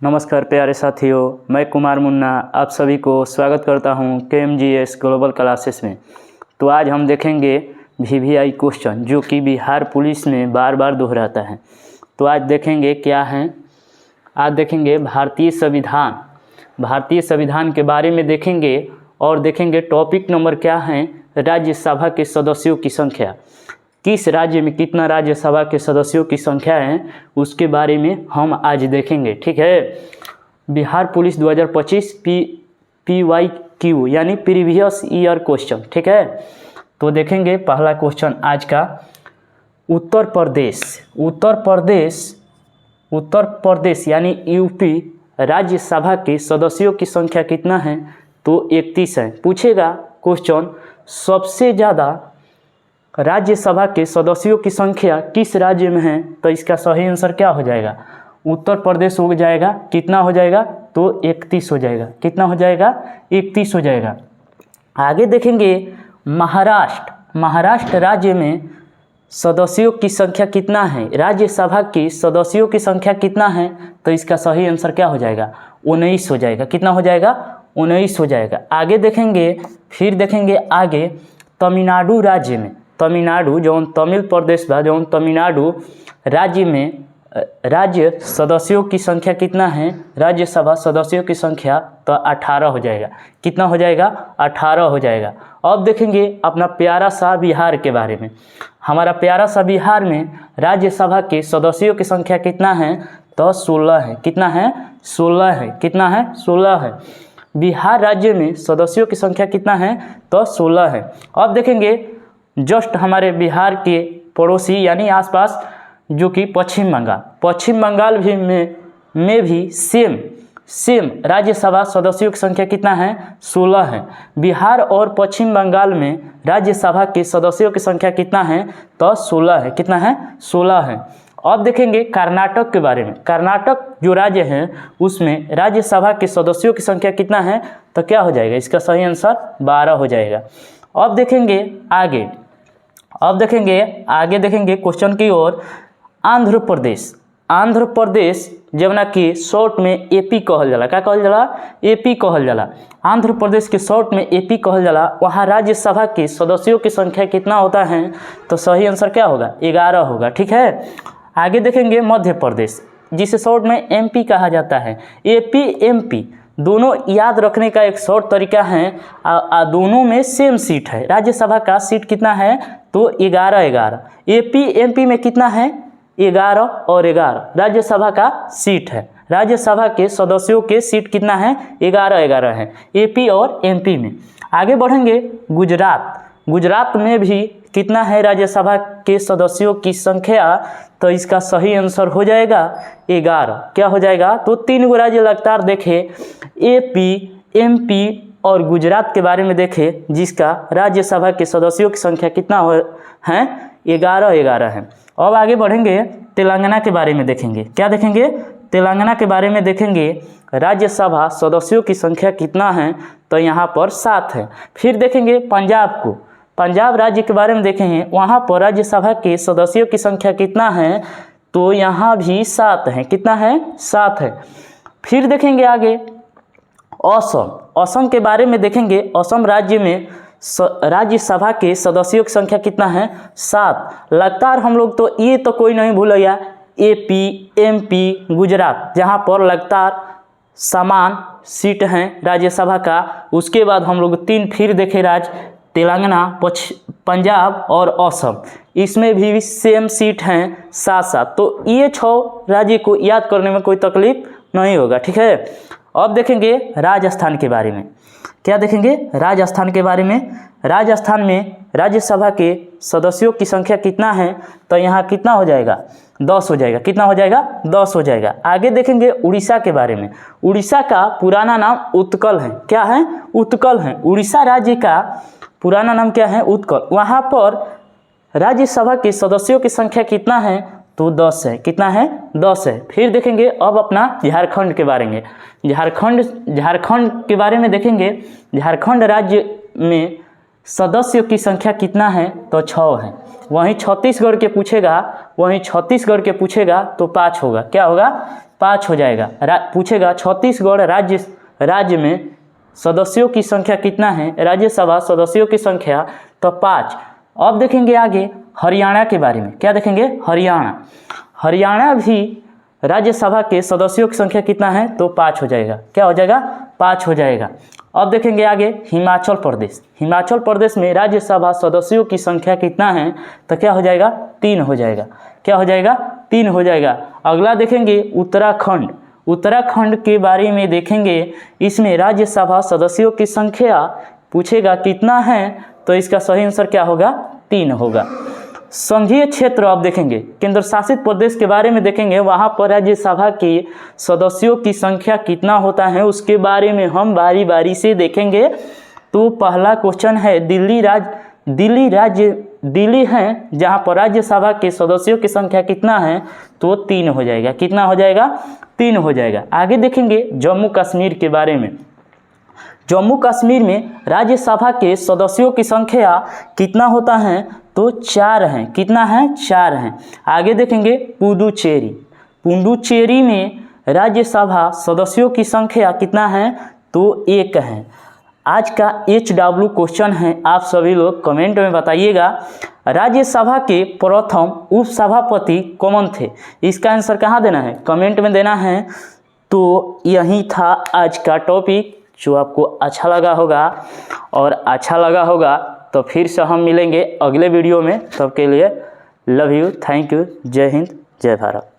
नमस्कार प्यारे साथियों, मैं कुमार मुन्ना आप सभी को स्वागत करता हूं KMGS ग्लोबल क्लासेस में। तो आज हम देखेंगे VVI क्वेश्चन जो कि बिहार पुलिस में बार बार दोहराता है। तो आज देखेंगे क्या है। आज देखेंगे भारतीय संविधान के बारे में देखेंगे और देखेंगे टॉपिक नंबर क्या है, राज्यसभा के सदस्यों की संख्या। किस राज्य में कितना राज्यसभा के सदस्यों की संख्या है उसके बारे में हम आज देखेंगे। ठीक है। बिहार पुलिस 2025 PYQ यानी प्रीवियस ईयर क्वेश्चन। ठीक है। तो देखेंगे पहला क्वेश्चन आज का। उत्तर प्रदेश यानी यूपी राज्यसभा के सदस्यों की संख्या कितना है, तो 31 है। पूछेगा क्वेश्चन सबसे ज़्यादा राज्यसभा के सदस्यों की संख्या किस राज्य में है, तो इसका सही आंसर क्या हो जाएगा, उत्तर प्रदेश हो जाएगा। कितना हो जाएगा, तो 31 हो जाएगा। कितना हो जाएगा, 31 हो जाएगा। आगे देखेंगे महाराष्ट्र राज्य में सदस्यों की संख्या कितना है, राज्यसभा की सदस्यों की संख्या कितना है, तो इसका सही आंसर क्या हो जाएगा, 19 हो जाएगा। कितना हो जाएगा, 19 हो जाएगा। आगे देखेंगे, फिर देखेंगे आगे तमिलनाडु राज्य में, तमिलनाडु जो तमिल प्रदेश बा, जो तमिलनाडु राज्य में राज्य सदस्यों की संख्या कितना है, राज्यसभा सदस्यों की संख्या, तो 18 हो जाएगा। कितना हो जाएगा, 18 हो जाएगा। अब देखेंगे अपना प्यारा सा बिहार के बारे में। हमारा प्यारा सा बिहार में राज्यसभा के सदस्यों की संख्या कितना है, तो 16 है। कितना है, 16 है। कितना है, 16 है। बिहार राज्य में सदस्यों की संख्या कितना है, तो 16 है। अब देखेंगे जस्ट हमारे बिहार के पड़ोसी यानी आसपास जो कि पश्चिम बंगाल भी में भी सेम राज्यसभा सदस्यों की संख्या कितना है, 16 है। बिहार और पश्चिम बंगाल में राज्यसभा के सदस्यों की संख्या कितना है, तो 16 है। कितना है, 16 है। अब देखेंगे कर्नाटक के बारे में। कर्नाटक जो राज्य है उसमें राज्यसभा के सदस्यों की संख्या कितना है, तो क्या हो जाएगा, इसका सही आंसर 12 हो जाएगा। अब देखेंगे आगे देखेंगे क्वेश्चन की ओर। आंध्र प्रदेश जब ना कि शॉर्ट में AP कहल जाला। क्या कहल जाला, AP कहल जाला। आंध्र प्रदेश के शॉर्ट में AP कहल जाला। वहाँ राज्यसभा के सदस्यों की संख्या कितना होता है, तो सही आंसर क्या होगा, 11 होगा। ठीक है। आगे देखेंगे मध्य प्रदेश जिसे शॉर्ट में MP कहा जाता है। AP MP दोनों याद रखने का एक शॉर्ट तरीका है। दोनों में सेम सीट है। राज्यसभा का सीट कितना है, तो 11। AP MP में कितना है, 11 और 11 राज्यसभा का सीट है। राज्यसभा के सदस्यों के सीट कितना है, 11 है AP और MP में। आगे बढ़ेंगे गुजरात में भी कितना है राज्यसभा के सदस्यों की संख्या, तो इसका सही आंसर हो जाएगा 11। क्या हो जाएगा, तो 3 गो राज्य लगातार देखे, AP MP और गुजरात के बारे में देखे, जिसका राज्यसभा के सदस्यों की संख्या कितना है, 11 है। अब आगे बढ़ेंगे तेलंगाना के बारे में देखेंगे। क्या देखेंगे, तेलंगाना के बारे में देखेंगे राज्यसभा सदस्यों की संख्या कितना है, तो यहाँ पर 7 है। फिर देखेंगे पंजाब राज्य के बारे में देखेंगे, वहाँ पर राज्यसभा के सदस्यों की संख्या कितना है, तो यहाँ भी 7 है। कितना है, 7 है। फिर देखेंगे आगे असम के बारे में देखेंगे। असम राज्य में राज्यसभा के सदस्यों की संख्या कितना है, 7। लगातार हम लोग तो ये तो कोई नहीं भूलेगा, AP MP गुजरात, जहाँ पर लगातार समान सीट हैं राज्यसभा का। उसके बाद हम लोग 3 फिर देखे राज्य, तेलंगाना, पंजाब और असम, इसमें भी सेम सीट हैं 7-7। तो ये 6 राज्य को याद करने में कोई तकलीफ नहीं होगा। ठीक है। अब देखेंगे राजस्थान के बारे में। क्या देखेंगे, राजस्थान के बारे में। राजस्थान में राज्यसभा के सदस्यों की संख्या कितना है, तो यहाँ कितना हो जाएगा, 10 हो जाएगा। कितना हो जाएगा, 10 हो जाएगा। आगे देखेंगे उड़ीसा के बारे में। उड़ीसा का पुराना नाम उत्कल है। क्या है, उत्कल है। उड़ीसा राज्य का पुराना नाम क्या है, उत्कल। वहाँ पर राज्यसभा के सदस्यों की संख्या कितना है, तो 10 है। कितना है, 10 है। फिर देखेंगे अब अपना झारखंड के बारे में। झारखंड के बारे में देखेंगे। झारखंड राज्य में सदस्यों की संख्या कितना है, तो 6 है। वहीं छत्तीसगढ़ के पूछेगा तो 5 होगा। क्या होगा, 5 हो जाएगा। पूछेगा छत्तीसगढ़ राज्य में सदस्यों की संख्या कितना है, राज्यसभा सदस्यों की संख्या, तो 5। अब देखेंगे आगे हरियाणा के बारे में। क्या देखेंगे? हरियाणा भी राज्यसभा के सदस्यों की संख्या कितना है, तो 5 हो जाएगा। क्या हो जाएगा? 5 हो जाएगा। अब देखेंगे आगे हिमाचल प्रदेश में राज्यसभा सदस्यों की संख्या कितना है, तो क्या हो जाएगा? 3 हो जाएगा। क्या हो जाएगा? 3 हो जाएगा। अगला देखेंगे उत्तराखंड के बारे में देखेंगे। इसमें राज्यसभा सदस्यों की संख्या पूछेगा कितना है, तो इसका सही आंसर क्या होगा? 3 होगा। संघीय क्षेत्र अब देखेंगे, केंद्र शासित प्रदेश के बारे में देखेंगे। वहाँ पर राज्यसभा के सदस्यों की संख्या कितना होता है, उसके बारे में हम बारी बारी से देखेंगे। तो पहला क्वेश्चन है दिल्ली है, जहाँ पर राज्यसभा के सदस्यों की संख्या कितना है, तो 3 हो जाएगा। कितना हो जाएगा? 3 हो जाएगा। आगे देखेंगे जम्मू कश्मीर के बारे में। जम्मू कश्मीर में राज्यसभा के सदस्यों की संख्या कितना होता है, तो 4 हैं। कितना है? 4 हैं। आगे देखेंगे पुडुचेरी में राज्यसभा सदस्यों की संख्या कितना है, तो 1 है। आज का HW क्वेश्चन है, आप सभी लोग कमेंट में बताइएगा। राज्यसभा के प्रथम उपसभापति कौन थे? इसका आंसर कहाँ देना है? कमेंट में देना है। तो यही था आज का टॉपिक, जो आपको अच्छा लगा होगा तो फिर से हम मिलेंगे अगले वीडियो में। तब के लिए लव यू, थैंक यू, जय हिंद, जय भारत।